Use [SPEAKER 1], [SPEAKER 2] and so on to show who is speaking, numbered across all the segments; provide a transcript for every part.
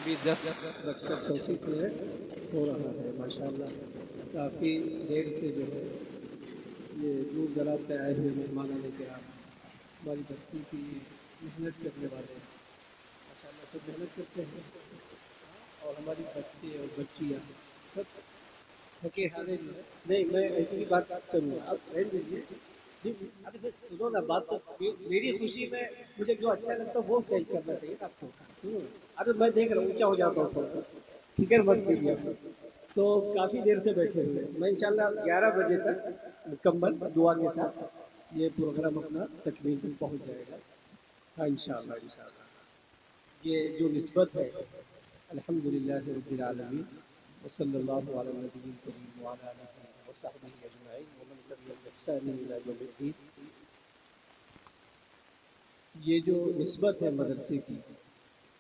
[SPEAKER 1] ابھی 10:34 ہو رہا ہے ماشاءاللہ. کافی دیر سے جو ہے یہ دور دراز سے آئے ہوئے مہمان لے کے آپ ہماری بستی کی محنت کرنے والے ماشاءاللہ سب محنت کرتے ہیں. اور ہماری بچے اور بچیاں سب تھکے ہارے جو ہے. نہیں میں ایسی ہی بات کروں گا, آپ رہنے دیجیے. جی ارے بس سنو نا بات, تو میری خوشی میں مجھے جو اچھا لگتا ہے وہ چیز کرنا چاہیے آپ کو. سنو ارے میں دیکھ رہا ہوں اونچا ہو جاتا ہوں تھوڑا سا, فکر مت کیجیے آپ. تو کافی دیر سے بیٹھے ہوئے میں انشاءاللہ 11 بجے تک مکمل دعا کے ساتھ یہ پروگرام اپنا تکمیل تک پہنچ جائے گا. ہاں انشاءاللہ انشاءاللہ. یہ جو نسبت ہے الحمدللہ رب العالمین وصلی اللہ علی نبی الکریم وعلی آلہ وصحبہ اجمعین ومن تبعهم بإحسان الی یوم الدین. یہ جو نسبت ہے مدرسے کی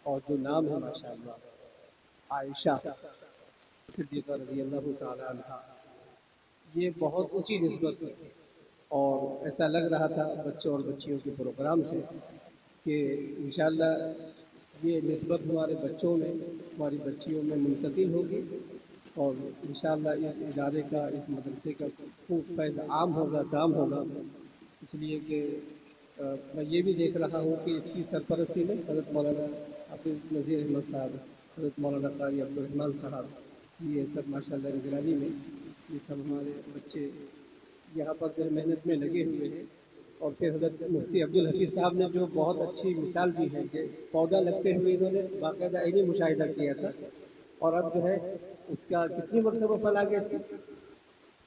[SPEAKER 1] اور جو نام ہے ماشاءاللہ عائشہ صدیقہ رضی اللہ تعالی عنہ, یہ بہت اونچی نسبت ہے. اور ایسا لگ رہا تھا بچوں اور بچیوں کے پروگرام سے کہ انشاءاللہ یہ نسبت ہمارے بچوں میں ہماری بچیوں میں منتقل ہوگی اور انشاءاللہ اس ادارے کا اس مدرسے کا خوب فیض عام ہوگا, کام ہوگا. اس لیے کہ میں یہ بھی دیکھ رہا ہوں کہ اس کی سرپرستی میں حضرت مولانا حافظ نذیر احمد صاحب, حضرت مولانا قاری عبدالرحمن صاحب, یہ سب ماشاءاللہ نگرانی میں یہ سب ہمارے بچے یہاں پر جو محنت میں لگے ہوئے ہیں. اور پھر حضرت مفتی عبدالحفیظ صاحب نے جو بہت اچھی مثال دی ہے کہ پودا لگتے ہوئے انہوں نے باقاعدہ عینی مشاہدہ کیا تھا, اور اب جو ہے اس کا کتنی مرتبہ پھل آ گیا, اس کی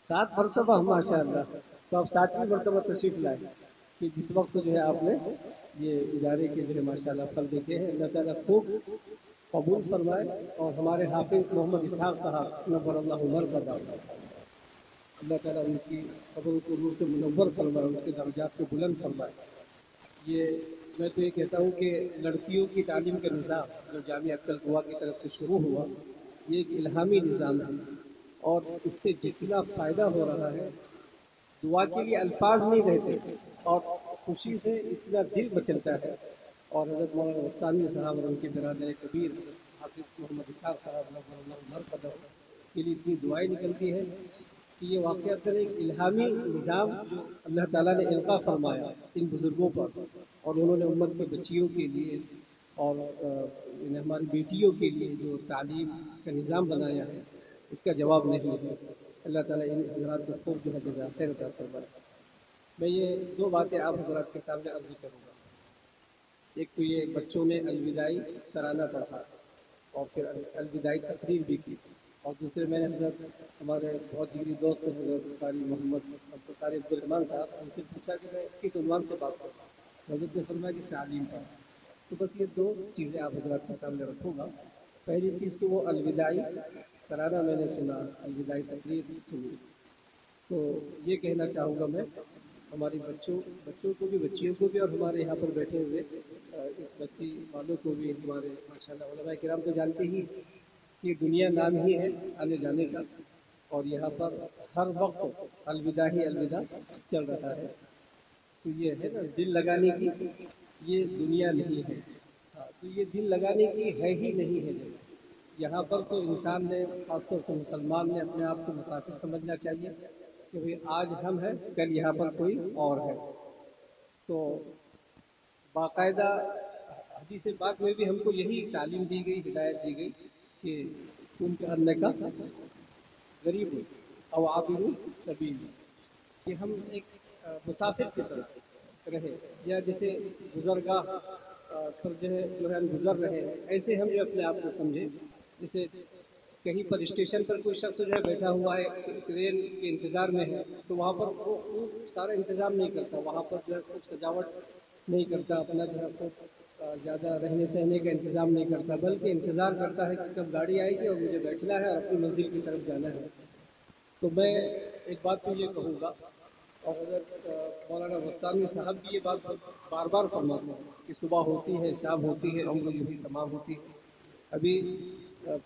[SPEAKER 1] 7 مرتبہ ماشاء اللہ. تو اب 7ویں مرتبہ تشریف لائے کہ جس وقت جو ہے آپ نے یہ ادارے کے جو ہے ماشاء اللہ پھل دیکھے ہیں. اللہ تعالیٰ خوب قبول فرمائے اور ہمارے حافظ محمد اسحاق صاحب نور اللہ مرقدہ, اللہ تعالیٰ ان کی قبر کو نور سے منور فرمائے, ان کے درجات کو بلند فرمائے. یہ میں تو یہ کہتا ہوں کہ لڑکیوں کی تعلیم کا نظام جو جامعہ القوا کی طرف سے شروع ہوا یہ ایک الہامی نظام ہے, اور اس سے جتنا فائدہ ہو رہا ہے دعا کے لیے الفاظ نہیں رہتے, اور خوشی سے اتنا دل مچلتا ہے. اور حضرت مولانا وستانی صاحب اور ان کے برادر کبیر حضرت حافظ محمد اسحاق صاحب نور اللہ مرقدہ کے لیے اتنی دعائیں نکلتی ہیں کہ یہ واقعات ایک الہامی نظام جو اللہ تعالیٰ نے القا فرمایا ان بزرگوں پر, اور انہوں نے امت کے بچیوں کے لیے اور ہماری بیٹیوں کے لیے جو تعلیم کا نظام بنایا ہے اس کا جواب نہیں ہے. اللہ تعالیٰ ان حضرات کو خوب جو ہے جزا خیر عطا فرمائے. میں یہ 2 باتیں آپ حضرات کے سامنے عرض کروں گا. ایک تو یہ بچوں نے الوداعی ترانہ پڑھا اور پھر الوداعی تقریر بھی کی, اور دوسرے میں نے حضرت ہمارے بہت جگری دوست حضرت قاری محمد قاری عبدالرحمن صاحب, ان سے پوچھا کہ میں کس عنوان سے بات کروں. حضرت نے فرمایا کہ تعلیم پر. تو بس یہ 2 چیزیں آپ حضرات کے سامنے رکھوں گا. پہلی چیز تو وہ الوداعی ترانہ میں نے سنا, الوداعی تقریر سنی. تو یہ کہنا چاہوں گا میں ہماری بچوں کو بھی, بچیوں کو بھی, اور ہمارے یہاں پر بیٹھے ہوئے اس بستی والوں کو بھی, ہمارے ماشاءاللہ علماء کرام تو جانتے ہی کہ دنیا نام ہی ہے آنے جانے کا, اور یہاں پر ہر وقت الوداع ہی الوداع چل رہا ہے. تو یہ ہے نا دل لگانے کی یہ دنیا نہیں ہے. تو یہ دل لگانے کی ہے ہی نہیں ہے. یہاں پر تو انسان نے خاص طور سے مسلمان نے اپنے آپ کو مسافر سمجھنا چاہیے کہ بھئی آج ہم ہیں کل یہاں پر کوئی اور ہے. تو باقاعدہ حدیث پاک میں بھی ہم کو یہی تعلیم دی گئی, ہدایت دی گئی کہ تم کے اننے کا غریب او عابر سبیل, کہ ہم ایک مسافر کی طرح رہے, یا جیسے گزرگاہ پر جو ہے ہم گزر رہے ہیں ایسے ہم جو اپنے آپ کو سمجھے. جیسے کہیں پر اسٹیشن پر کوئی شخص جو ہے بیٹھا ہوا ہے ٹرین کے انتظار میں ہے, تو وہاں پر وہ سارا انتظام نہیں کرتا, وہاں پر جو ہے خوب سجاوٹ نہیں کرتا, اپنا جو ہے خوب زیادہ رہنے سہنے کا انتظام نہیں کرتا, بلکہ انتظار کرتا ہے کہ کب گاڑی آئے گی اور مجھے بیٹھنا ہے اور اپنی منزل کی طرف جانا ہے. تو میں ایک بات تو یہ کہوں گا, اور حضرت مولانا وستانی صاحب بھی یہ بات بار بار فرماتے ہیں کہ صبح ہوتی ہے شام ہوتی ہے عمر یوں ہی تمام ہوتی ہے. ابھی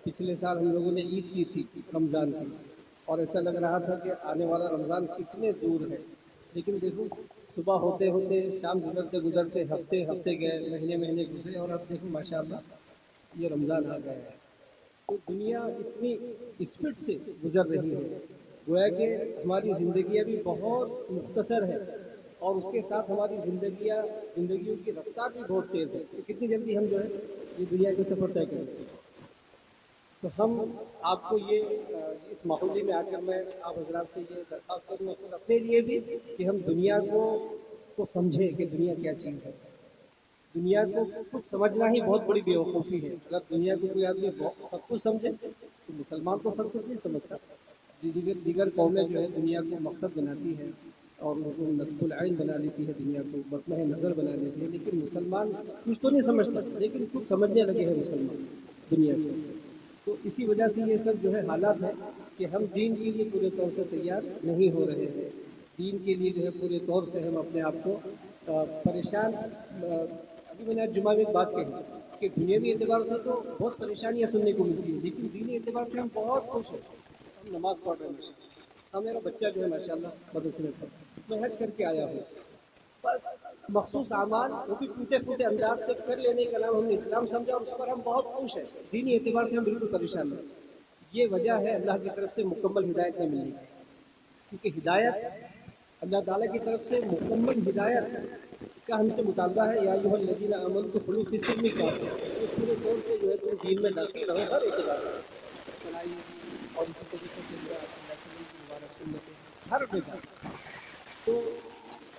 [SPEAKER 1] پچھلے سال ہم لوگوں نے عید کی تھی رمضان کی, اور ایسا لگ رہا تھا کہ آنے والا رمضان کتنے دور ہے, لیکن دیکھو صبح ہوتے ہوتے شام گزرتے گزرتے ہفتے گئے, مہینے گزرے, اور اب دیکھو ماشاءاللہ یہ رمضان آ گیا ہے تو دنیا اتنی اسپیڈ سے گزر رہی ہے، گویا کہ ہماری زندگیاں بھی بہت مختصر ہے، اور اس کے ساتھ ہماری زندگیوں کی رفتار بھی بہت تیز ہے کہ کتنی جلدی ہم جو ہے یہ دنیا کا سفر طے کریں گے۔ تو ہم آپ کو یہ اس ماحولی میں آ کر میں آپ حضرات سے یہ درخواست کروں گا خود اپنے لیے بھی کہ ہم دنیا کو سمجھیں کہ دنیا کیا چیز ہے۔ دنیا کو کچھ سمجھنا ہی بہت بڑی بیوقوفی ہے۔ اگر دنیا کو کوئی آدمی سب کچھ سمجھے تو مسلمان تو سب کچھ نہیں سمجھتا۔ دیگر قومیں جو ہے دنیا کو مقصد بناتی ہے اور ان کو نصب العین بنا لیتی ہے، دنیا کو مطمع نظر بنا لیتی ہے، لیکن مسلمان کچھ تو نہیں سمجھتا، لیکن کچھ سمجھنے لگے ہیں مسلمان دنیا کو۔ تو اسی وجہ سے یہ سب جو ہے حالات ہیں کہ ہم دین کے لیے پورے طور سے تیار نہیں ہو رہے ہیں۔ دین کے لیے جو ہے پورے طور سے ہم اپنے آپ کو پریشان ابھی میں نے آج جمعہ میں ایک بات کہی کہ دنیاوی اعتبار سے تو بہت پریشانیاں سننے کو ملتی ہیں، لیکن دینی اعتبار سے ہم بہت خوش ہیں۔ ہم نماز پڑھ رہے ہیں ماشاء اللہ، میرا بچہ جو ہے ماشاء اللہ مدرسے میں پڑھتا ہے، میں حج کر کے آیا ہوں، بس مخصوص اعمال وہ بھی ٹوٹے پھوٹے انداز سے کر لینے کا نام ہم نے اسلام سمجھا، اور اس پر ہم بہت خوش ہیں۔ دینی اعتبار سے ہم بالکل پریشان ہیں۔ یہ وجہ ہے اللہ کی طرف سے مکمل ہدایت نہ ملنے کی، کیونکہ ہدایت اللہ تعالیٰ کی طرف سے مکمل ہدایت کا ہم سے مطالبہ ہے، یا ایھا الذین آمنوا ادخلوا فی السلم کافہ، تو پورے طور سے جو ہے تم دین میں داخل رہو ہر اعتبار سے، بنائی اور اسی طریقے سے اللہ علیہ وسلم کی مبارک سنتیں ہر جگہ۔ تو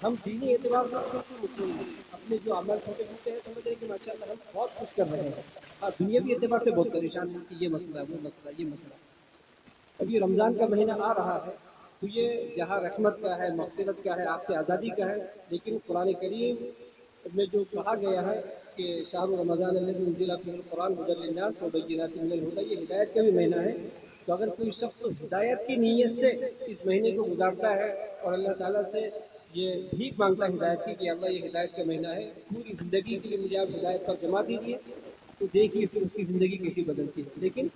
[SPEAKER 1] ہم دینی اعتبار سے بالکل مطمئن ہیں، اپنے جو عمل چھوٹے چھوٹے ہیں سمجھ رہے ہیں کہ ماشاء اللہ ہم بہت کچھ کر رہے ہیں، ہاں دنیاوی اعتبار سے بہت پریشان ہیں کہ یہ مسئلہ وہ مسئلہ یہ مسئلہ۔ ابھی رمضان کا مہینہ آ رہا ہے تو یہ جہاں رحمت کا ہے، مغفرت کا ہے، آگ سے آزادی کا ہے، لیکن قرآن کریم میں جو کہا گیا ہے کہ شہر رمضان الذی انزل فیہ القرآن ھدی للناس وبینات من الھدی، یہ ہدایت کا بھی مہینہ ہے۔ تو اگر کوئی شخص ہدایت کی نیت سے اس مہینے کو گزارتا ہے اور اللہ تعالیٰ سے یہ بھیک مانگتا ہے ہدایت کی کہ اللہ یہ ہدایت کا مہینہ ہے، پوری زندگی کے لیے مجھے آپ ہدایت پر جما دیجیے، تو دیکھیے پھر اس کی زندگی کیسی بدلتی ہے۔ لیکن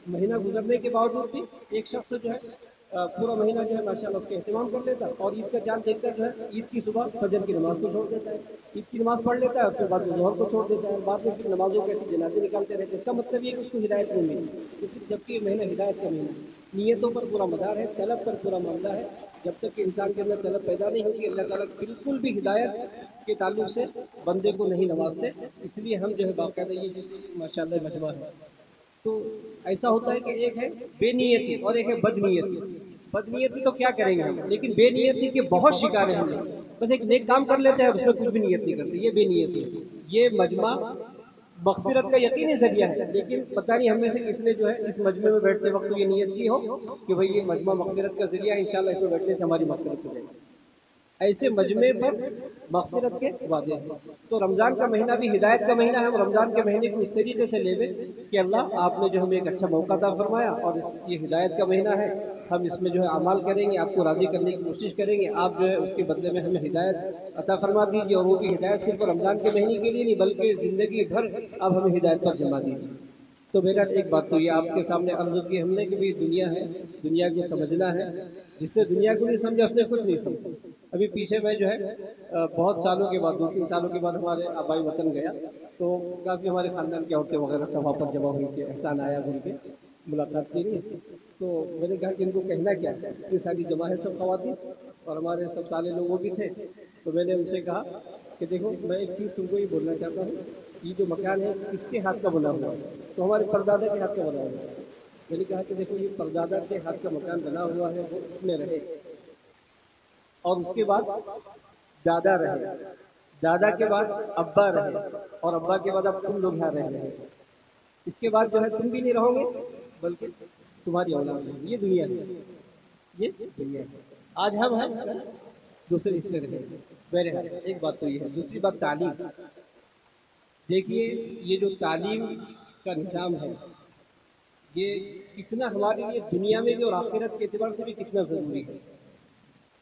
[SPEAKER 1] مہینہ گزرنے کے باوجود بھی ایک شخص جو ہے پورا مہینہ جو ہے ماشاءاللہ اس کا اہتمام کر لیتا ہے، اور عید کا چاند دیکھ کر جو ہے عید کی صبح فجر کی نماز کو چھوڑ دیتا ہے، عید کی نماز پڑھ لیتا ہے، اور پھر بعد میں ظہر کو چھوڑ دیتا ہے، اور بعد میں پھر نمازوں کے ایسے جنازے نکالتے رہتے ہیں۔ اس کا مطلب یہ کہ اس کو ہدایت نہیں ملی، تو پھر جبکہ یہ مہینہ ہدایت کا مہینہ ہے، نیتوں پر پورا مدار ہے، طلب پر پورا معاملہ ہے۔ جب تک کہ انسان کے اندر طلب پیدا نہیں ہوگی، اللہ تعالیٰ بالکل بھی ہدایت کے تعلق سے بندے کو نہیں نوازتے۔ اس لیے ہم جو ہے باقاعدہ یہ جیسے ماشاءاللہ مجمع ہے، تو ایسا ہوتا ہے کہ ایک ہے بے نیتی اور ایک ہے بد نیتی۔ بد نیتی تو کیا کریں گے ہم، لیکن بے نیتی کے بہت شکار ہیں ہم لوگ، بس ایک نیک کام کر لیتے ہیں اس میں کچھ بھی نیت نہیں کرتے، یہ بے نیتی ہے۔ یہ مجمع مغفرت کا یقینی ذریعہ ہے، لیکن پتہ نہیں ہم میں سے کس نے جو ہے اس مجمع میں بیٹھتے وقت یہ نیت کی ہو کہ بھئی یہ مجمع مغفرت کا ذریعہ ہے، انشاءاللہ اس میں بیٹھنے سے ہماری مغفرت ہو جائے گی۔ ایسے مجمع پر مغفرت کے وعدے ہیں۔ تو رمضان کا مہینہ بھی ہدایت کا مہینہ ہے، ہم رمضان کے مہینے کو اس طریقے سے لے لیں کہ اللہ آپ نے جو ہمیں ایک اچھا موقع عطا فرمایا، اور یہ ہدایت کا مہینہ ہے، ہم اس میں جو ہے اعمال کریں گے، آپ کو راضی کرنے کی کوشش کریں گے، آپ جو ہے اس کے بدلے میں ہمیں ہدایت عطا فرما دیجیے، اور وہ بھی ہدایت صرف رمضان کے مہینے کے لیے نہیں بلکہ زندگی بھر آپ ہمیں ہدایت پر جما دیجیے۔ تو میرا ایک بات تو یہ آپ کے سامنے عرض کی ہم نے کہ بھی دنیا ہے، دنیا کو سمجھنا ہے، جس نے دنیا کو نہیں سمجھا اس نے کچھ نہیں سمجھا۔ ابھی پیچھے میں جو ہے بہت سالوں کے بعد 2-3 سالوں کے بعد ہمارے آبائی وطن گیا، تو کافی ہمارے خاندان کی عورتیں وغیرہ سب وہاں پر جمع ہوئی کہ احسان آیا گھر کے ملاقات کے لیے۔ تو میں نے کہا کہ ان کو کہنا کیا ہے، اتنی ساری جمع ہے سب خواتین اور ہمارے سب سالے لوگ وہ بھی تھے۔ تو میں نے ان سے کہا کہ دیکھو میں ایک چیز تم کو یہ بولنا چاہتا ہوں، یہ جو مکان ہے کس کے ہاتھ کا بنا ہوا ہے؟ تو ہمارے پردادا کے ہاتھ کا بنا ہوا ہے۔ میں نے کہا کہ دیکھو یہ پردادا کے ہاتھ کا مکان بنا ہوا ہے، وہ اس میں رہے، اور اس کے بعد دادا رہے، دادا کے بعد ابا رہے، اور ابا کے بعد اب تم لوگ یہاں رہ رہے ہیں، اس کے بعد جو ہے تم بھی نہیں رہو گے بلکہ تمہاری اولاد ہے۔ یہ دنیا ہے، یہ دنیا ہے۔ آج ہم ہیں دوسرے اس میں رہیں گے۔ بہرحال ایک بات تو یہ ہے، دوسری بات تعلیم۔ دیکھیے یہ جو تعلیم کا نظام ہے یہ کتنا ہمارے لیے دنیا میں بھی اور آخرت کے اعتبار سے بھی کتنا ضروری ہے۔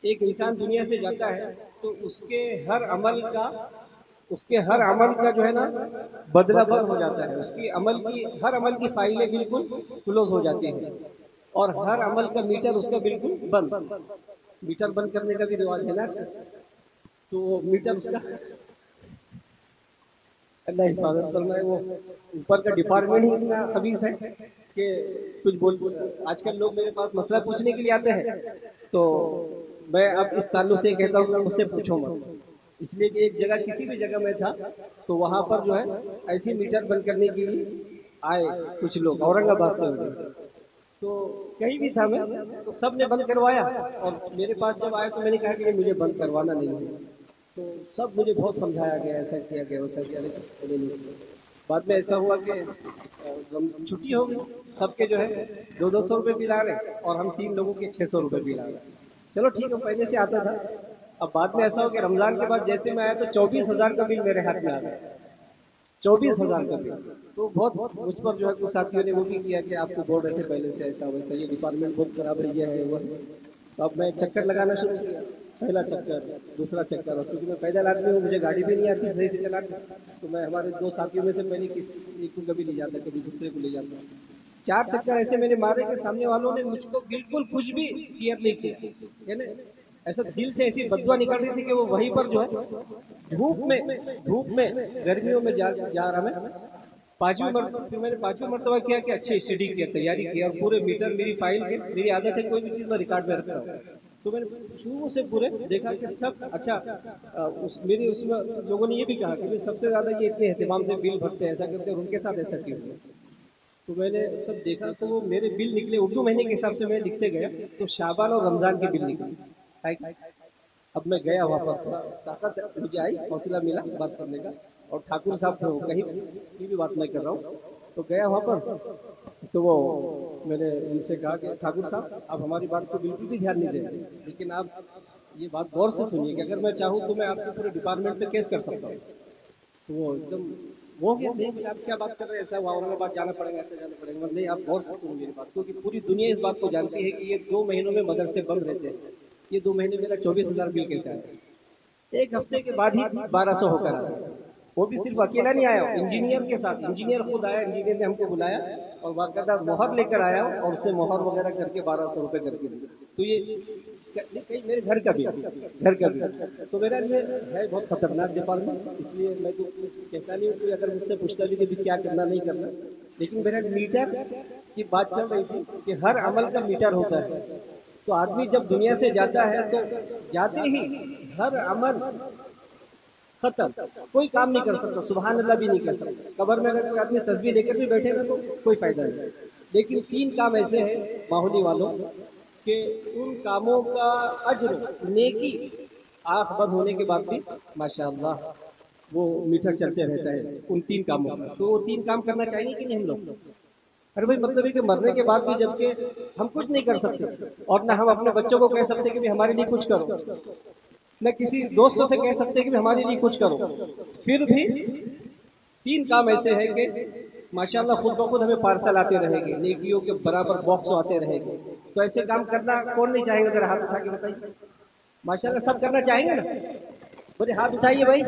[SPEAKER 1] ایک انسان دنیا سے جاتا ہے تو اس کے ہر عمل کا جو ہے نا بدلہ بند ہو جاتا ہے، اس کی ہر عمل کی فائلیں بالکل کلوز ہو جاتی ہیں، اور ہر عمل کا میٹر اس کا بالکل بند۔ میٹر بند کرنے کا بھی رواج ہے نا، تو میٹر اس کا اللہ حفاظت فرمائے. وہ اوپر کا ڈپارٹمنٹ ہی اتنا خبیث ہے کہ کچھ بول. آج کل لوگ میرے پاس مسئلہ پوچھنے کے لیے آتے ہیں تو میں اب اس تعلق سے کہتا ہوں کہ مجھ سے پوچھو مت. اس لیے کہ ایک جگہ کسی بھی جگہ میں تھا تو وہاں پر جو ہے ایسی میٹر بند کرنے کے لیے آئے کچھ لوگ اورنگ آباد سے ہوتے. تو کہیں بھی تھا میں تو سب نے بند کروایا اور میرے پاس جب آئے تو میں نے کہا کہ مجھے بند کروانا نہیں ہے. تو سب مجھے بہت سمجھایا گیا ایسا کیا گیا ویسا کیا لیکن بعد میں ایسا ہوا کہ چھٹی ہو گئی. سب کے جو ہے 200 روپے بل آ رہے اور ہم 3 لوگوں کے 600 روپے بل آ رہے. چلو ٹھیک ہے پہلے سے آتا تھا. اب بعد میں ایسا ہو کہ رمضان کے بعد جیسے میں آیا تو 24,000 کا بل میرے ہاتھ میں آ گیا. 24,000 کا بل. تو بہت مجھ پر جو ہے کچھ ساتھیوں نے وہ بھی کیا کہ آپ کو بول رہے تھے پہلے سے ایسا ویسا یہ ڈپارٹمنٹ بہت خراب ہے یہ ہے وہ. تو اب میں چکر لگانا شروع کیا. پہلا چکر دوسرا چکر. اور کیونکہ میں پیدل آدمی ہوں مجھے گاڑی بھی نہیں آتی صحیح سے چلانا تو میں ہمارے 2 ساتھیوں میں سے پہلے کسی ایک کو کبھی لے جاتا کبھی دوسرے کو لے جاتا. 4 چکر ایسے میں نے مارے کہ سامنے والوں نے مجھ کو بالکل کچھ بھی کیئر نہیں کیا. یعنی ایسا دل سے ایسی بددعا نکل رہی تھی کہ وہ وہیں پر جو ہے دھوپ میں گرمیوں میں جا رہا میں 5ویں مرتبہ. پھر میں نے 5ویں مرتبہ کیا کہ اچھے اسٹڈی کیا تیاری کیا اور پورے میٹر میری فائل کے میری عادت ہے کوئی بھی چیز میں ریکارڈ میں رکھتا ہوں. تو میں نے شروع سے پورے دیکھا کہ سب اچھا. میری اس میں لوگوں نے یہ بھی کہا کہ سب سے زیادہ یہ اتنے اہتمام سے بل بھرتے ہیں ایسا کرتے ہیں ان کے ساتھ ایسا کیوں. تو میں نے سب دیکھا تو وہ میرے بل نکلے اردو مہینے کے حساب سے میں لکھتے گیا تو شعبان اور رمضان کے بل نکلے. اب میں گیا وہاں پر تھوڑا طاقت مجھے آئی حوصلہ ملا بات کرنے کا. اور ٹھاکر صاحب تھے وہ کہیں کی بھی بات میں کر رہا ہوں تو گیا وہاں پر تو وہ میں نے ان سے کہا کہ ٹھاکر صاحب آپ ہماری بات کو بالکل بھی دھیان نہیں دیں گے لیکن آپ یہ بات غور سے سنیے کہ اگر میں چاہوں تو میں آپ کے پورے ڈپارٹمنٹ پہ کیس کر سکتا ہوں. تو وہ ایک دم وہ نہیں آپ کیا بات کر رہے ہیں ایسا اورنگ آباد جانا پڑے گا ایسا جانا پڑے گا. نہیں آپ غور سے سنیں میری بات کیونکہ پوری دنیا اس بات کو جانتی ہے کہ یہ 2 مہینوں میں مدرسے بند رہتے ہیں. یہ 2 مہینے میرا 24,000 بل کیسے آیا. ایک ہفتے کے بعد ہی 1200 ہو کر آیا. وہ بھی صرف اکیلا نہیں آیا انجینئر کے ساتھ. انجینئر خود آیا. انجینئر نے ہم کو بلایا اور باقاعدہ مہر لے کر آیا اور اس نے مہر وغیرہ کر کے 1200 روپے کر کے دیا. تو یہ میرے گھر کا بھی تو میرا لیے ہے بہت خطرناک ڈپارٹمنٹ. اس لیے میں تو کہتا نہیں ہوں کہ اگر مجھ سے پوچھتا بھی کہ کیا کرنا نہیں کرنا. لیکن میرا میٹر کی بات چل رہی تھی کہ ہر عمل کا میٹر ہوتا ہے. تو آدمی جب دنیا سے جاتا ہے تو جاتے ہی ہر عمل ختم. کوئی کام نہیں کر سکتا. سبحان اللہ بھی نہیں کر سکتا. قبر میں اگر کوئی آدمی تسبیح لے کر بھی بیٹھے گا تو کوئی فائدہ نہیں. لیکن 3 کام ایسے ہیں ماحولی والوں کہ ان کاموں کا اجر نیکی آنکھ بند ہونے کے بعد بھی ماشاءاللہ وہ میٹر چلتے رہتا ہے ان 3 کاموں کا. تو وہ 3 کام کرنا چاہیے کہ نہیں ہم لوگ. ارے بھائی مطلب ہے کہ مرنے کے بعد بھی جب کہ ہم کچھ نہیں کر سکتے اور نہ ہم اپنے بچوں کو کہہ سکتے کہ ہمارے لیے کچھ کرو, نہ کسی دوستوں سے کہہ سکتے کہ ہمارے لیے کچھ کرو. پھر بھی 3 کام ایسے ہیں کہ ماشاءاللہ خود بخود ہمیں پارسل آتے رہے گے نیکیوں کے برابر باکس آتے رہے گے. تو ایسے کام کرنا کون نہیں چاہے گا. ذرا ہاتھ اٹھا کے بتائیے. ماشاءاللہ سب کرنا چاہیں گے نا. بولے ہاتھ اٹھائیے بھائی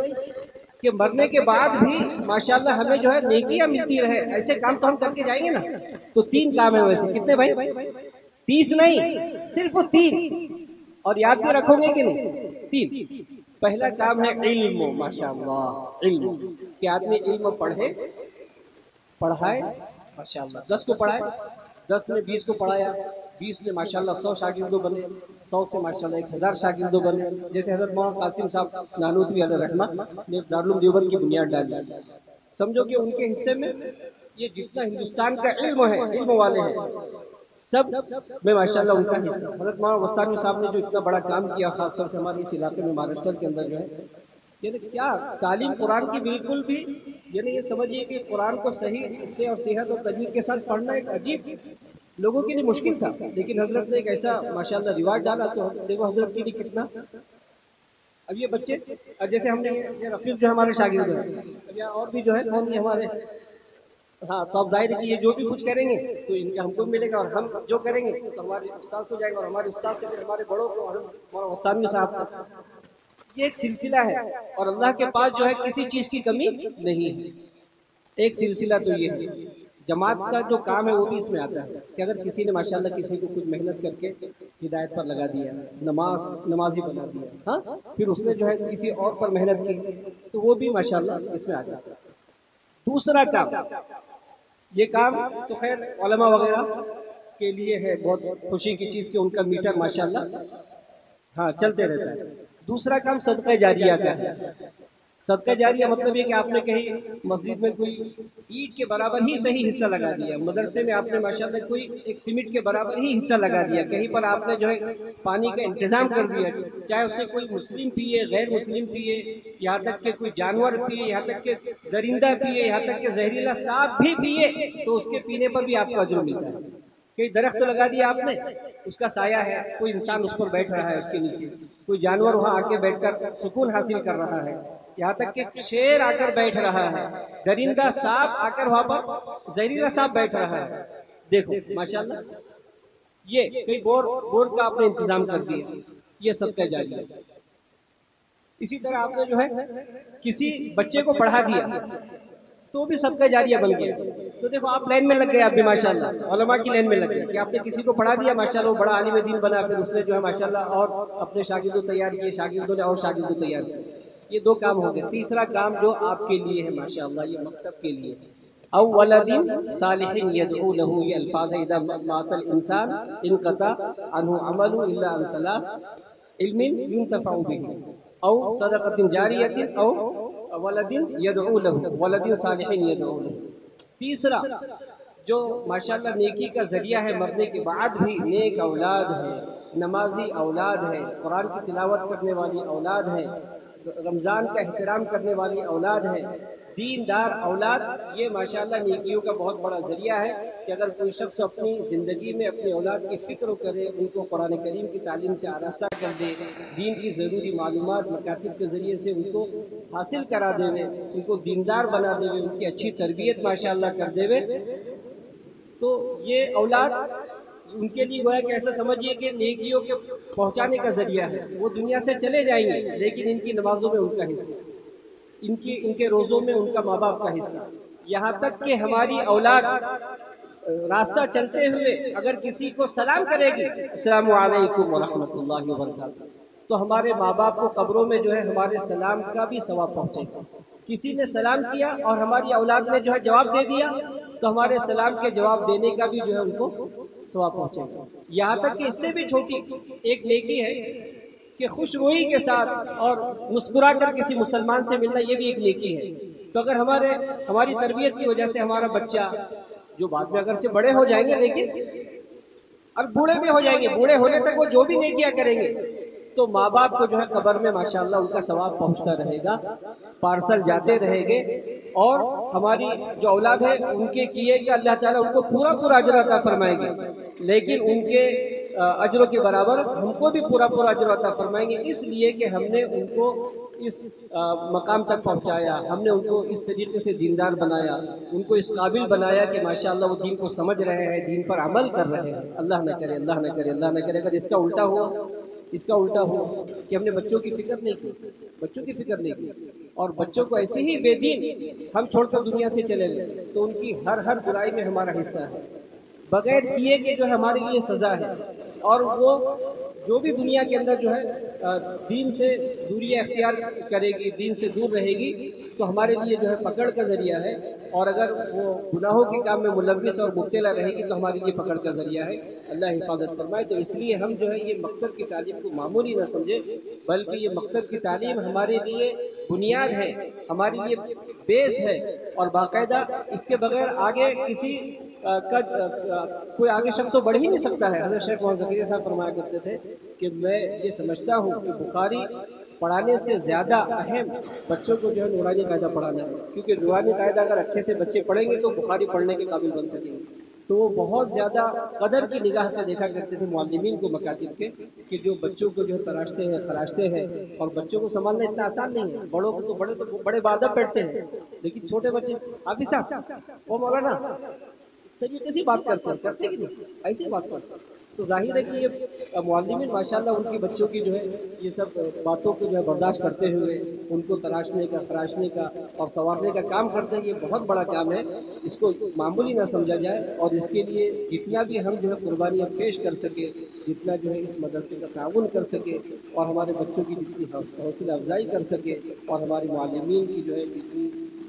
[SPEAKER 1] کہ مرنے کے بعد بھی ماشاءاللہ ہمیں جو ہے نیکیاں ملتی رہے. ایسے کام تو ہم کر کے جائیں گے نا. تو 3 کام ہیں ویسے. کتنے بھائی 30 نہیں صرف 3. اور یاد بھی رکھو گے کہ نہیں 3. پہلا کام ہے علم. ماشاءاللہ علم کہ آدمی علم پڑھائے ماشاءاللہ. 10 کو پڑھائے 10 نے 20 کو پڑھایا 20 نے ماشاءاللہ 100 شاگردوں بنے 100 سے ماشاءاللہ 1000 شاگردوں بنے. جیسے حضرت مولانا قاسم صاحب نانوتوی علیہ رحمہ نے دارالعلوم دیوبند کی بنیاد ڈالی. سمجھو کہ ان کے حصے میں یہ جتنا ہندوستان کا علم ہے علم والے ہیں سب میں ماشاءاللہ ان کا حصہ. حضرت مولانا وستانی صاحب نے جو اتنا بڑا کام کیا خاص طور سے ہمارے اس علاقے میں مہاراشٹر کے اندر جو ہے یعنی کیا تعلیم قرآن کی بالکل بھی یعنی یہ سمجھیے کہ قرآن کو صحیح سے اور صحت اور تجوید کے ساتھ پڑھنا ایک عجیب لوگوں کے لیے مشکل تھا. لیکن حضرت نے ایک ایسا ماشاءاللہ رواج ڈالا تو دیکھو حضرت کے لیے کتنا. اب یہ بچے جیسے ہم نے یہ رفیق جو ہمارے شاگرد ہیں یا اور بھی جو ہے کون ہمارے ہاں تو اب ظاہر کی یہ جو بھی کچھ کریں گے تو ان کا ہم کو ملے گا اور ہم جو کریں گے تو ہمارے استاد کو جائیں گے اور ہمارے استاد سے پھر ہمارے بڑوں کو اور وستانی صاحب کو. یہ ایک سلسلہ ہے اور اللہ کے پاس جو ہے کسی چیز کی کمی نہیں ہے. ایک سلسلہ تو یہ ہے. جماعت کا جو کام ہے وہ بھی اس میں آتا ہے کہ اگر کسی نے ماشاءاللہ کسی کو کچھ محنت کر کے ہدایت پر لگا دیا نمازی بنا دیا ہاں پھر اس نے جو ہے کسی اور پر محنت کی تو وہ بھی ماشاءاللہ اس میں آ جاتا ہے. دوسرا کام، یہ کام تو خیر علماء وغیرہ کے لیے ہے بہت خوشی کی چیز کہ ان کا میٹر ماشاءاللہ ہاں چلتے رہتا ہے۔ دوسرا کام صدقہ جاریہ کا ہے۔ صدقہ جاریہ مطلب یہ کہ آپ نے کہیں مسجد میں کوئی اینٹ کے برابر ہی صحیح حصہ لگا دیا، مدرسے میں آپ نے ماشاءاللہ کوئی ایک سیمنٹ کے برابر ہی حصہ لگا دیا، کہیں پر آپ نے جو ہے پانی کا انتظام کر دیا، چاہے اسے کوئی مسلم پیے، غیر مسلم پیے، یہاں تک کہ کوئی جانور پیے، یہاں تک کہ درندہ پیے، یہاں تک کہ زہریلا سانپ بھی پیے، تو اس کے پینے پر بھی آپ کو اجر ملتا ہے۔ کئی درخت لگا دیا آپ نے، اس کا سایہ ہے، کوئی انسان اس پر بیٹھ رہا ہے، اس کے نیچے کوئی جانور وہاں آ کے بیٹھ کر سکون حاصل کر رہا ہے، یہاں تک کہ شیر آ کر بیٹھ رہا ہے، درندہ سانپ آ کر وہاں پر زہریلا سانپ بیٹھ رہا ہے، دیکھو ماشاءاللہ یہ کئی بور کا آپ نے انتظام کر دیا، یہ صدقہ جاریہ۔ اسی طرح آپ نے جو ہے کسی بچے کو پڑھا دیا تو بھی صدقہ جاریہ بن گیا۔ تو دیکھو آپ لائن میں لگ گئے، آپ بھی ماشاءاللہ علماء کی لائن میں لگ گئے کہ آپ نے کسی کو پڑھا دیا، ماشاءاللہ وہ بڑا عالم دین بنا، پھر اس نے جو ہے ماشاءاللہ اور اپنے شاگردوں تیار کیے، شاگردوں نے اور شاگردوں تیار کیے۔ یہ دو کام ہو گئے۔ تیسرا کام جو آپ کے لیے ہے ماشاءاللہ، یہ مکتب کے لیے، او ولد صالح يدعو له، یہ الفاظ ہے، اذا مات الانسان انقطع عنه عمل الا عن ثلاث، علم ينتفع به، او صدقۃ جاریۃ، او ولد يدعو له، ولد صالح يدعو له۔ تیسرا جو ماشاءاللہ نیکی کا ذریعہ ہے، مرنے کے بعد بھی نیک اولاد ہے، نمازی اولاد ہے، قرآن کی تلاوت کرنے والی اولاد ہے، رمضان کا احترام کرنے والی اولاد ہے، دیندار اولاد، یہ ماشاءاللہ نیکیوں کا بہت بڑا ذریعہ ہے کہ اگر کوئی شخص اپنی زندگی میں اپنی اولاد کی فکر کرے، ان کو قرآن کریم کی تعلیم سے آراستہ کر دے، دین کی ضروری معلومات مکاتب کے ذریعے سے ان کو حاصل کرا دے، ان کو دیندار بنا دے، ان کی اچھی تربیت ماشاءاللہ کر دے، تو یہ اولاد ان کے لیے گویا کہ ایسا سمجھیے کہ نیکیوں کے پہنچانے کا ذریعہ ہے۔ وہ دنیا سے چلے جائیں گے لیکن ان کی نمازوں میں ان کا حصہ، ان کے روزوں میں ان کا ماں باپ کا حصہ، یہاں تک کہ ہماری اولاد راستہ چلتے ہوئے اگر کسی کو سلام کرے گی، السلام علیکم ورحمۃ اللہ وبرکاتہ، تو ہمارے ماں باپ کو قبروں میں جو ہے ہمارے سلام کا بھی ثواب پہنچے گا۔ کسی نے سلام کیا اور ہماری اولاد نے جو ہے جواب دے دیا تو ہمارے سلام کے جواب دینے کا بھی جو ہے ان کو ثواب پہنچے گا۔ یہاں تک کہ اس سے بھی چھوٹی ایک نیکی ہے کہ خوش روئی کے ساتھ اور مسکرا کر کسی مسلمان سے ملنا، یہ بھی ایک نیکی ہے۔ تو اگر ہماری تربیت کی وجہ سے ہمارا بچہ، جو بعد میں اگرچہ بڑے ہو جائیں گے لیکن اور بوڑھے بھی ہو جائیں گے، بوڑھے ہونے تک وہ جو بھی نیکیاں کریں گے تو ماں باپ کو جو ہے قبر میں ماشاءاللہ ان کا ثواب پہنچتا رہے گا، پارسل جاتے رہے گے، اور ہماری جو اولاد ہے ان کے کیے کہ اللہ تعالیٰ ان کو پورا اجر عطا فرمائیں گے، لیکن ان کے اجروں کے برابر ہم کو بھی پورا اجر عطا فرمائیں گے، اس لیے کہ ہم نے ان کو اس مقام تک پہنچایا، ہم نے ان کو اس طریقے سے دیندار بنایا، ان کو اس قابل بنایا کہ ماشاءاللہ وہ دین کو سمجھ رہے ہیں، دین پر عمل کر رہے ہیں۔ اللہ نہ کرے، اللہ نہ کرے، اللہ نہ کرے اگر اس کا الٹا ہوا کہ ہم نے بچوں کی فکر نہیں کی اور بچوں کو ایسے ہی بے دین ہم چھوڑ کر دنیا سے چلے گئے، تو ان کی ہر برائی میں ہمارا حصہ ہے، بغیر کیے کہ جو ہے ہمارے لیے سزا ہے، اور وہ جو بھی دنیا کے اندر جو ہے دین سے دوری اختیار کرے گی، دین سے دور رہے گی، تو ہمارے لیے جو ہے پکڑ کا ذریعہ ہے، اور اگر وہ گناہوں کے کام میں ملوث اور مبتلا رہے گی تو ہمارے لیے پکڑ کا ذریعہ ہے۔ اللہ حفاظت فرمائے۔ تو اس لیے ہم جو ہے یہ مکتب کی تعلیم کو معمولی نہ سمجھے، بلکہ یہ مکتب کی تعلیم ہمارے لیے بنیاد ہے، ہمارے لیے بیس ہے، اور باقاعدہ اس کے بغیر آگے کسی کوئی آگے شخص تو بڑھ ہی نہیں سکتا ہے۔ حضرت شیخ محمد زکریا صاحب فرمایا کرتے تھے کہ میں یہ سمجھتا ہوں کہ بخاری پڑھانے سے زیادہ اہم بچوں کو جو ہے نورانی قاعدہ پڑھانا ہے، کیونکہ نورانی قاعدہ اگر اچھے سے بچے پڑھیں گے تو بخاری پڑھنے کے قابل بن سکیں گے۔ تو وہ بہت زیادہ قدر کی نگاہ سے دیکھا کرتے تھے معلمین کو مکاتب کے، کہ جو بچوں کو جو ہے تراشتے ہیں، خراشتے ہیں، اور بچوں کو سنبھالنا اتنا آسان نہیں ہے۔ بڑوں کو تو بڑے بادب بیٹھتے ہیں، لیکن چھوٹے بچے، حافظ صاحب، وہ مولانا، اس طریقے سے بات کرتے کہ نہیں، ایسی بات کرتے ہیں۔ تو ظاہر ہے کہ یہ معلمین ماشاءاللہ ان کی بچوں کی جو ہے یہ سب باتوں کو جو ہے برداشت کرتے ہوئے ان کو تراشنے کا، خراشنے کا اور سنوارنے کا کام کرتے ہیں۔ یہ بہت بڑا کام ہے، اس کو معمولی نہ سمجھا جائے، اور اس کے لیے جتنا بھی ہم جو ہے قربانیاں پیش کر سکے، جتنا جو ہے اس مدرسے کا تعاون کر سکے، اور ہمارے بچوں کی جتنی حوصلہ افزائی کر سکے، اور ہمارے معلمین کی جو ہے جتنی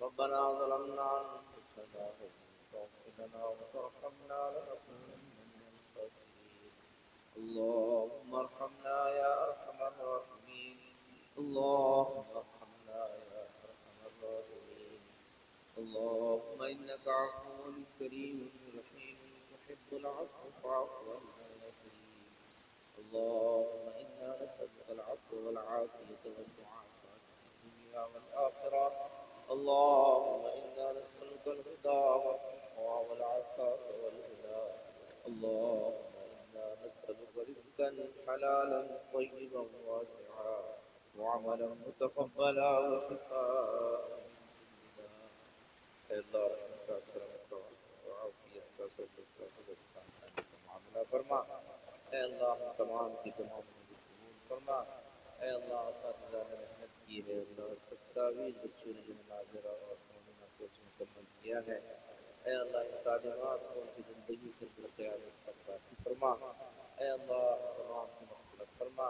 [SPEAKER 2] ربنا ظلمنا أنفسنا فاغفر لنا وترحمنا لنكونن من الخاسرين اللهم ارحمنا يا أرحم الراحمين اللهم ارحمنا يا أرحم الراحمين اللهم إنك عفو كريم رحيم تحب العفو فاعف عنا يا كريم اللهم إنا نسألك العفو والعافية والمعافاة في الدنيا والآخرة اللهم إنا نسألك الهدى والتقوى والعفاف والغنى اللهم إنا نسألك رزقا حلالا طيبا واسعا وعملا متقبلا وشفاء من كل داء اے اللہ رحمت کا کرم کا وعافیت کا صبر کا حضرت کا آسانی کا معاملہ فرما اے اللہ ہم تمام کی تمام قبول فرما اے اللہ اساتذہ نے محنت کی ہے اللہ 27 بچوں نے جو مناظرہ اور مولانا کورس مکمل کیا ہے اے اللہ ان تعلیمات کو ان کی زندگی سے قیامت تک باقی فرما اے اللہ تمام کی مغفرت فرما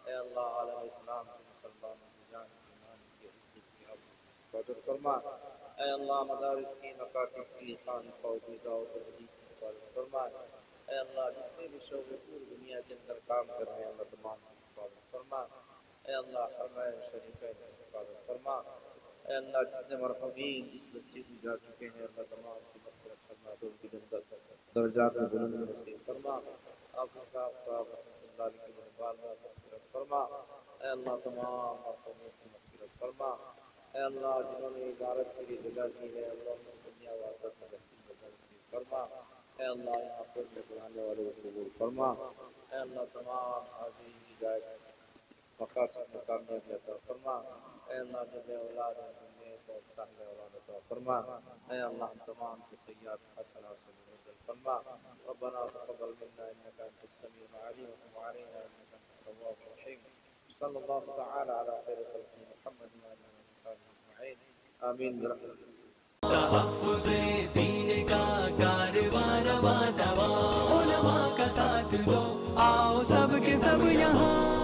[SPEAKER 2] اے اللہ عالم اسلام کے مسلمانوں کی جان ایمان کی عزت کی حفاظت فرما اے اللہ مدارس کی مکاتب کی خانقاہ و دیگاہ و تحریک کی حفاظت فرما اے اللہ جتنے بھی شعبے پوری دنیا کے اندر کام کر رہے ہیں اللہ تمام کی حفاظت فرما اے اللہ حرمین شریفین کی حفاظت فرما اے اللہ جتنے مرحومین اس بستی سے جا چکے ہیں اللہ تمام کی مغفرت فرما تو ان کی جنت درجات میں بلند نصیب فرما آپ صاحب رحمۃ اللہ علیہ کے بال میں مغفرت فرما اے اللہ تمام مرحومین کی مغفرت فرما اے اللہ جنہوں نے عبادت کے لیے جگہ دی ہے اللہ نے دنیا و آخرت میں بہترین جگہ نصیب فرما اے اللہ یہاں پر میں بلانے والے کو قبول فرما اے اللہ تمام حاضرین کی جائے مقاصد میں کامیابی عطا فرما اے اللہ جو بے اولاد ہیں جنہیں بہت صاحب اولاد عطا فرما اے اللہ ہم تمام کے سیئات حسنات سے منزل فرما ربنا تقبل منا انك انت السميع العليم وتب علينا انك انت التواب الرحيم صلى الله تعالى على خير خلقه محمد وعلى اله وصحبه اجمعين آمين برحمتك
[SPEAKER 3] تحفظ دین کا کاروان رواں دوا علماء کا ساتھ دو آؤ سب کے سب یہاں